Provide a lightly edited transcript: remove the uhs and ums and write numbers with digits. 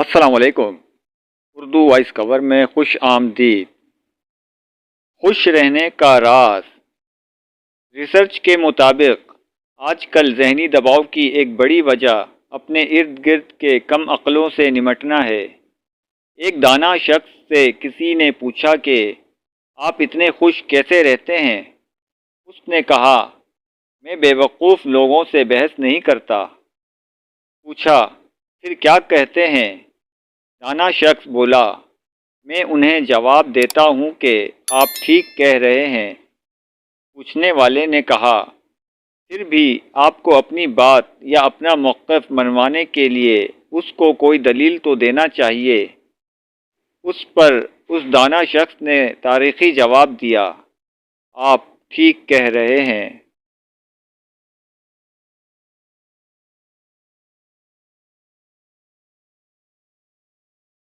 السلام علیکم۔ اردو وائس کور میں خوش آمدید۔ خوش رہنے کا راز۔ ریسرچ کے مطابق آج کل ذہنی دباؤ کی ایک بڑی وجہ اپنے ارد گرد کے کم عقلوں سے نمٹنا ہے۔ ایک دانا شخص سے کسی نے پوچھا کہ آپ اتنے خوش کیسے رہتے ہیں؟ اس نے کہا، میں بے وقوف لوگوں سے بحث نہیں کرتا۔ پوچھا، پھر کیا کہتے ہیں؟ دانا شخص بولا، میں انہیں جواب دیتا ہوں کہ آپ ٹھیک کہہ رہے ہیں۔ پوچھنے والے نے کہا، پھر بھی آپ کو اپنی بات یا اپنا موقف منوانے کے لیے اس کو کوئی دلیل تو دینا چاہیے۔ اس پر اس دانا شخص نے تاریخی جواب دیا، آپ ٹھیک کہہ رہے ہیں۔